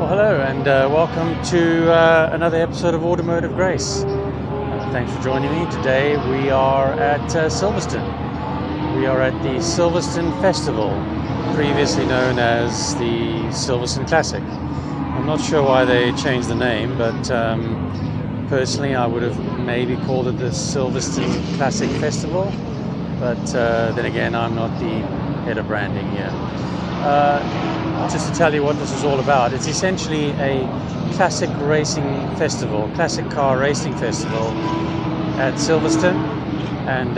Well, hello and welcome to another episode of Automotive Grace. Thanks for joining me. Today we are at Silverstone. We are at the Silverstone Festival, previously known as the Silverstone Classic. I'm not sure why they changed the name, but personally I would have maybe called it the Silverstone Classic Festival. But then again, I'm not the head of branding here. Just to tell you what this is all about, it's essentially a classic racing festival, classic car racing festival at Silverstone, and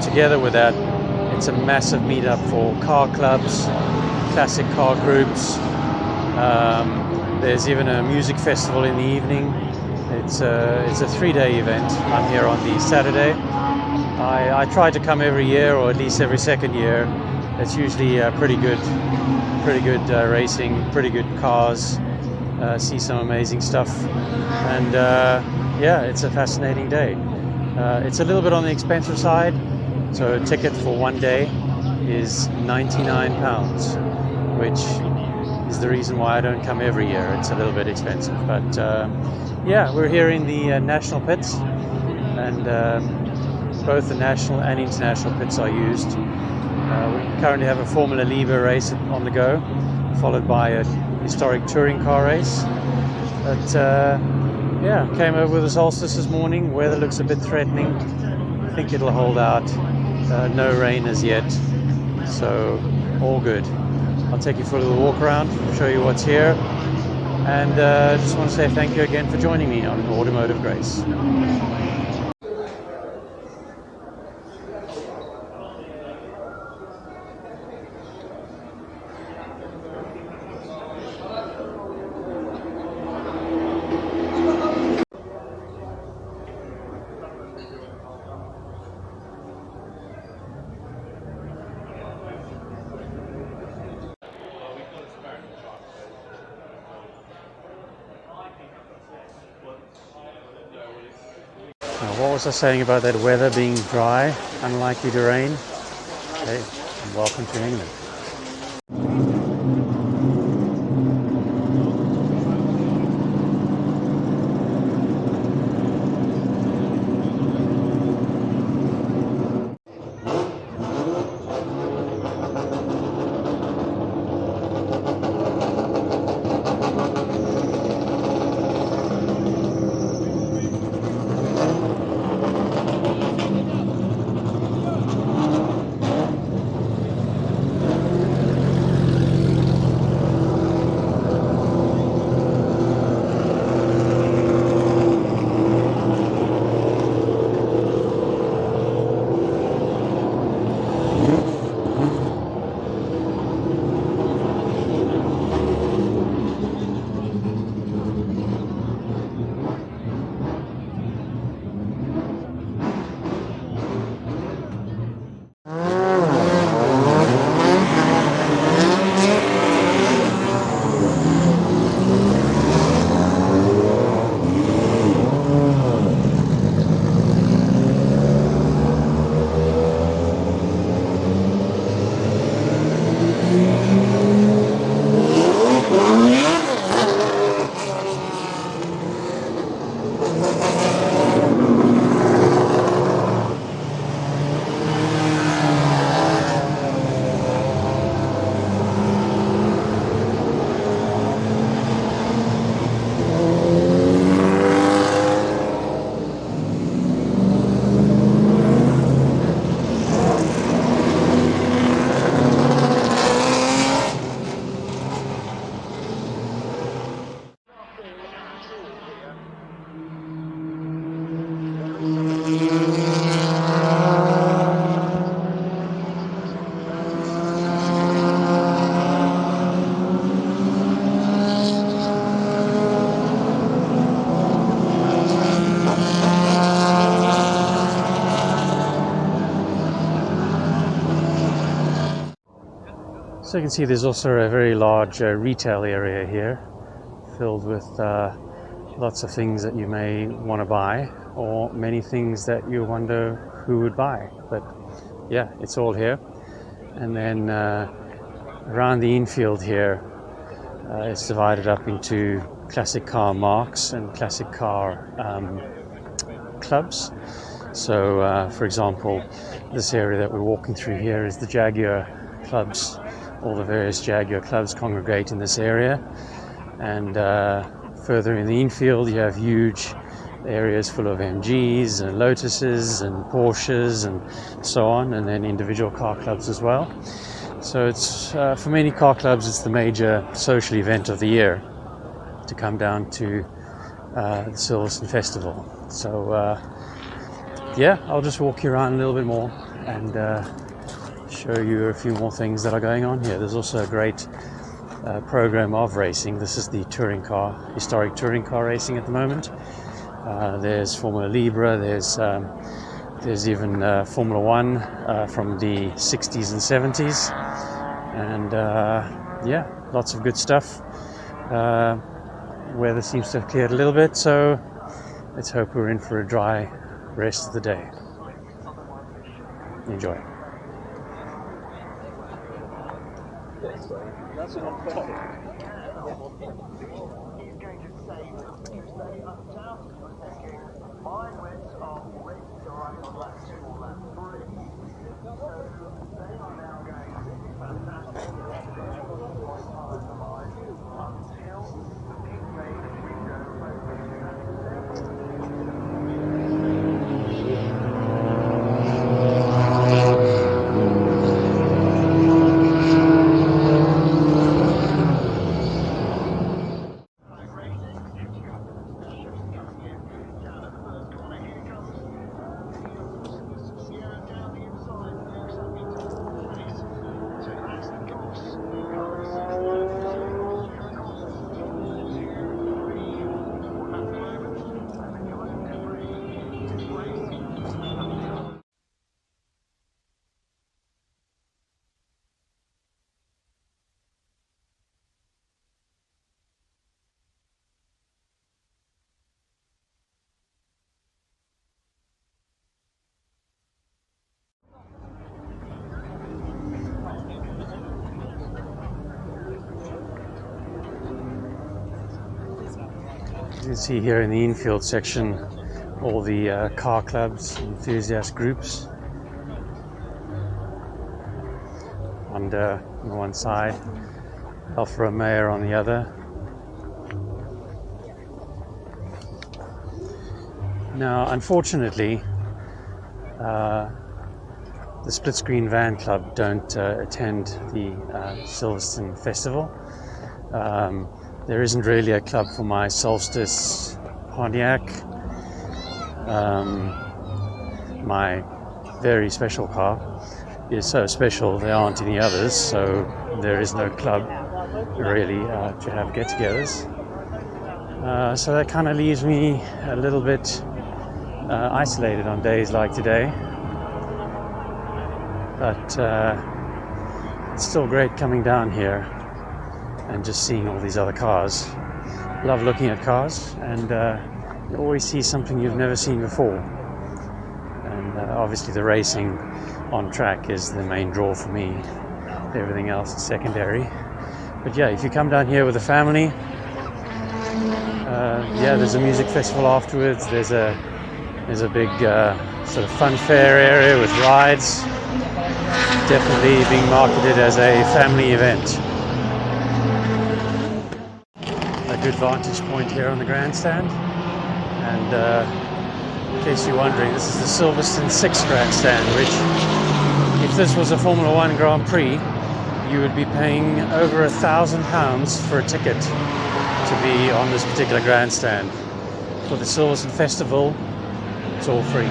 together with that, it's a massive meetup for car clubs, classic car groups. There's even a music festival in the evening. It's a 3-day event. I'm here on the Saturday. I try to come every year, or at least every second year. It's usually pretty good racing, pretty good cars, see some amazing stuff, and yeah, it's a fascinating day. It's a little bit on the expensive side, so a ticket for one day is £99, which is the reason why I don't come every year. It's a little bit expensive, but yeah, we're here in the national pits, and both the national and international pits are used. We currently have a Formula Libre race on the go, followed by a historic touring car race. But yeah, came over with the Solstice this morning. Weather looks a bit threatening. I think it'll hold out. No rain as yet, so all good. I'll take you for a little walk around, show you what's here, and just want to say thank you again for joining me on Automotive Grace. What was I saying about that weather being dry, unlikely to rain? Hey, welcome to England. So you can see there's also a very large retail area here, filled with lots of things that you may want to buy, or many things that you wonder who would buy. But yeah, it's all here. And then around the infield here, It's divided up into classic car marques and classic car clubs. So, for example, this area that we're walking through here is the Jaguar clubs. All the various Jaguar clubs congregate in this area. And further in the infield, you have huge areas full of MGs and Lotuses and Porsches and so on, and then individual car clubs as well. So it's for many car clubs, it's the major social event of the year to come down to the Silverstone Festival. So yeah, I'll just walk you around a little bit more and show you a few more things that are going on here. There's also a great program of racing. This is the historic touring car racing at the moment. There's Formula Libra, there's even Formula One from the 60s and 70s, and yeah, lots of good stuff. Weather seems to have cleared a little bit, so let's hope we're in for a dry rest of the day. Enjoy. You can see here in the infield section all the car clubs, enthusiast groups. On one side, Alfa Romeo on the other. Now, unfortunately, the Split Screen Van Club don't attend the Silverstone Festival. There isn't really a club for my Solstice Pontiac, my very special car is so special there aren't any others, so there is no club really to have get-togethers. So that kind of leaves me a little bit isolated on days like today, but it's still great coming down here and just seeing all these other cars. Love looking at cars, and you always see something you've never seen before. And obviously the racing on track is the main draw for me. Everything else is secondary. But yeah, if you come down here with a family, yeah, there's a music festival afterwards. There's a big sort of fun fair area with rides. Definitely being marketed as a family event. Good vantage point here on the grandstand, and in case you're wondering, this is the Silverstone 6 grandstand, which, if this was a Formula One Grand Prix, you would be paying over £1,000 for a ticket to be on this particular grandstand. For the Silverstone Festival, it's all free.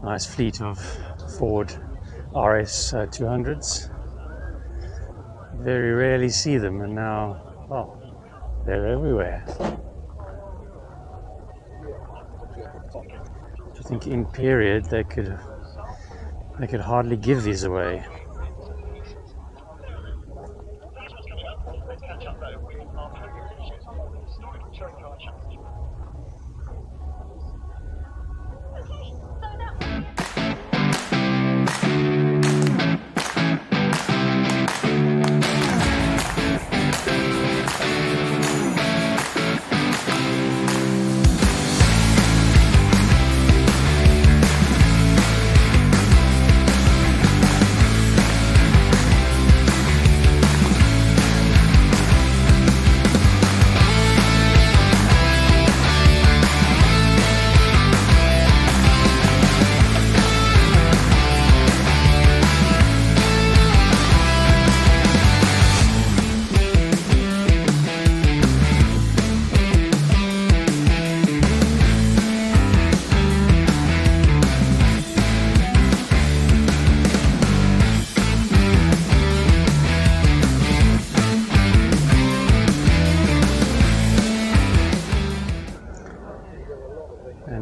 Nice fleet of Ford RS 200s. Very rarely see them, and now, well, they're everywhere. I think in period they could hardly give these away.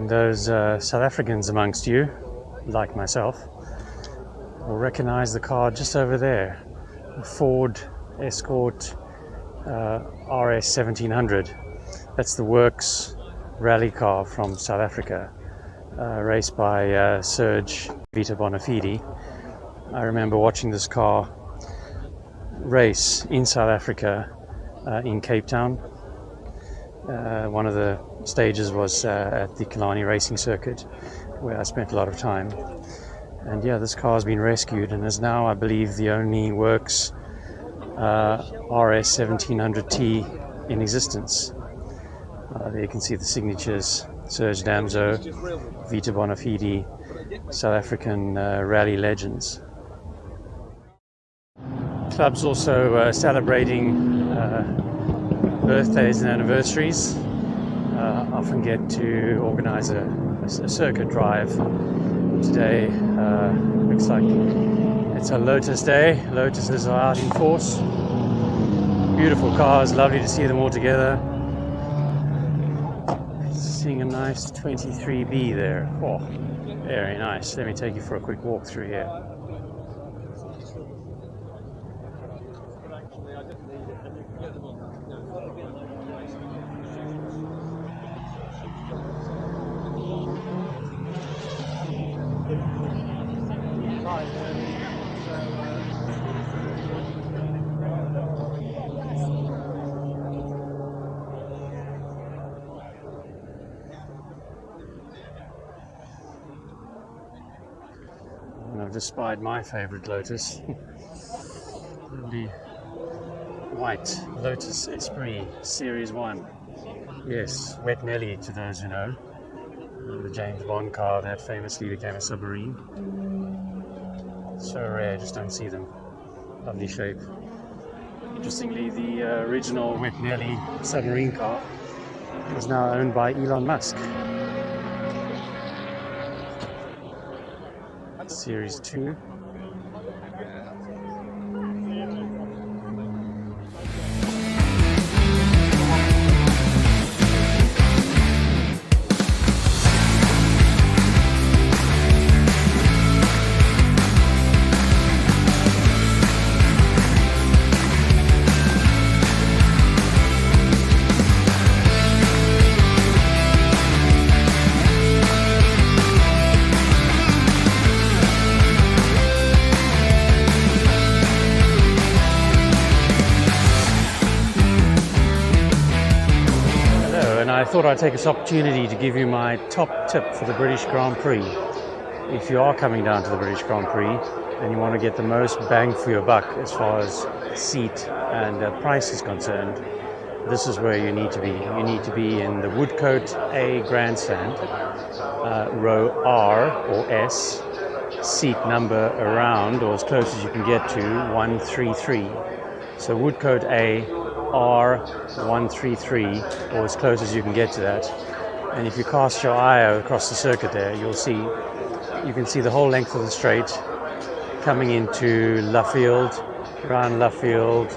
Those South Africans amongst you, like myself, will recognize the car just over there, the Ford Escort RS 1700. That's the works rally car from South Africa, raced by Serge Vita Bonafide. I remember watching this car race in South Africa, in Cape Town. One of the stages was at the Killarney Racing Circuit, where I spent a lot of time. And yeah, this car has been rescued and is now, I believe, the only works RS 1700T in existence. There you can see the signatures: Serge Damso, Vita Bonafide, South African rally legends. Club's also celebrating birthdays and anniversaries. Often get to organize a circuit drive. Today looks like it's a Lotus day. Lotuses are out in force. Beautiful cars, lovely to see them all together. Seeing a nice 23B there. Oh, very nice. Let me take you for a quick walk through here. I've just spied my favorite Lotus. Lovely white Lotus Esprit Series 1. Yes, Wet Nelly to those who know. The James Bond car that famously became a submarine. So rare, just don't see them. Lovely shape. Interestingly, the original Wet Nelly submarine car is now owned by Elon Musk. Series 2. I thought I'd take this opportunity to give you my top tip for the British Grand Prix. If you are coming down to the British Grand Prix and you want to get the most bang for your buck as far as seat and price is concerned, this is where you need to be. You need to be in the Woodcote A Grandstand, row R or S, seat number around or as close as you can get to 133. So Woodcote A R133, or as close as you can get to that. And if you cast your eye across the circuit there, you can see the whole length of the straight coming into Luffield, around Luffield,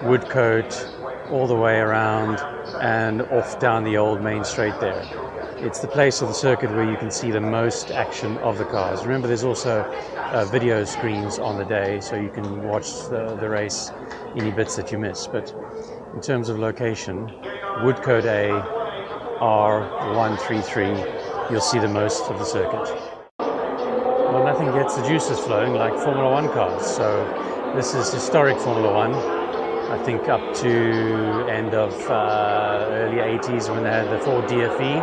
Woodcote, all the way around and off down the old main straight there. It's the place of the circuit where you can see the most action of the cars. Remember, there's also video screens on the day, so you can watch the race, any bits that you miss. But in terms of location, Woodcote A, R133, you'll see the most of the circuit. Well, nothing gets the juices flowing like Formula One cars. So this is historic Formula One. I think up to end of early 80s when they had the Ford DFE.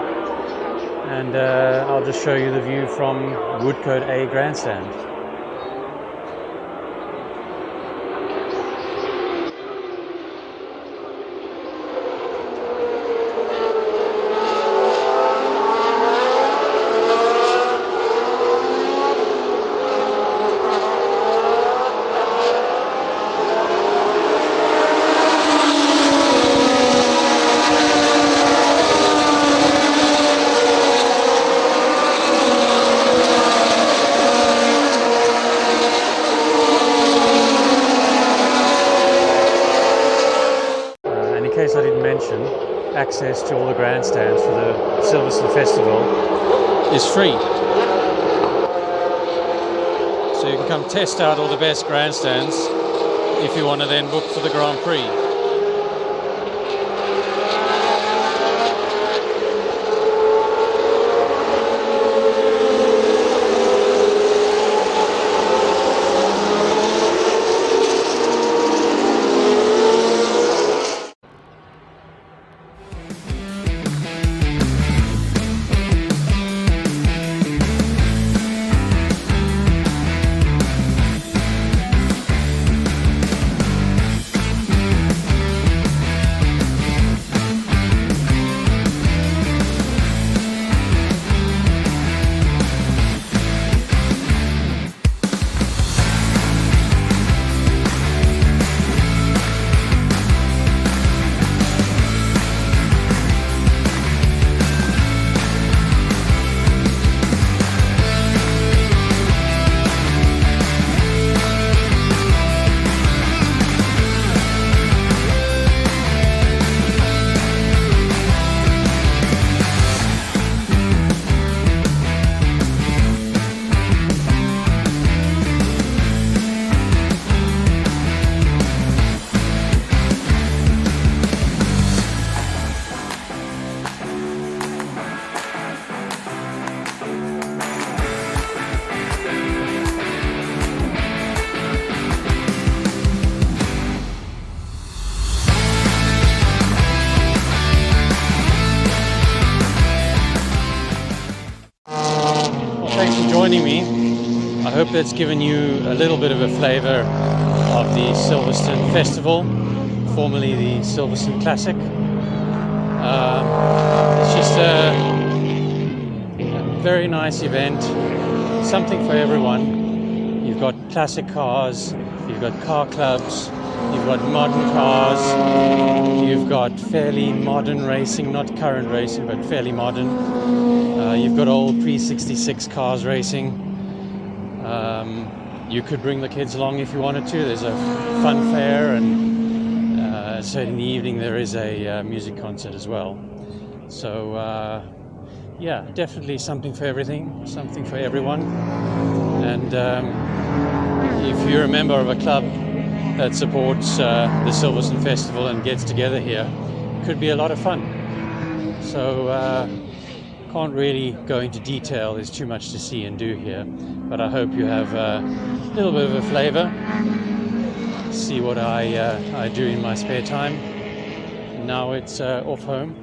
And I'll just show you the view from Woodcote A Grandstand. In case I didn't mention, access to all the grandstands for the Silverstone Festival is free. So you can come test out all the best grandstands if you want to then book for the Grand Prix. Thanks for joining me. I hope that's given you a little bit of a flavor of the Silverstone Festival, formerly the Silverstone Classic. It's just a very nice event, something for everyone. You've got classic cars, you've got car clubs, you've got modern cars, you've got fairly modern racing, not current racing, but fairly modern. You've got old pre-66 cars racing. You could bring the kids along if you wanted to. There's a fun fair, and so in the evening there is a music concert as well. So yeah, definitely something for everything, something for everyone. And if you're a member of a club that supports the Silverstone Festival and gets together here, it could be a lot of fun. So can't really go into detail, there's too much to see and do here, but I hope you have a little bit of a flavor, see what I do in my spare time. Now it's off home.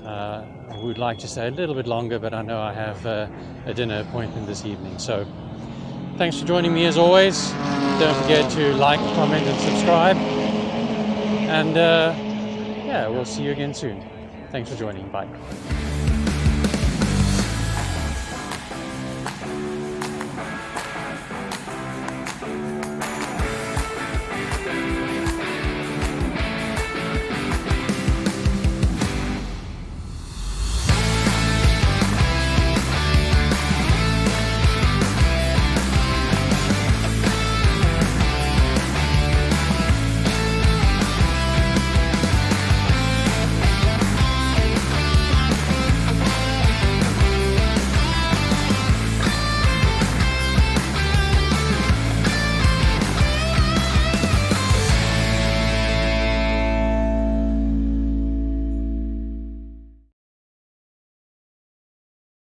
I would like to stay a little bit longer, but I know I have a dinner appointment this evening. So thanks for joining me as always. Don't forget to like, comment and subscribe, and yeah, we'll see you again soon. Thanks for joining. Bye.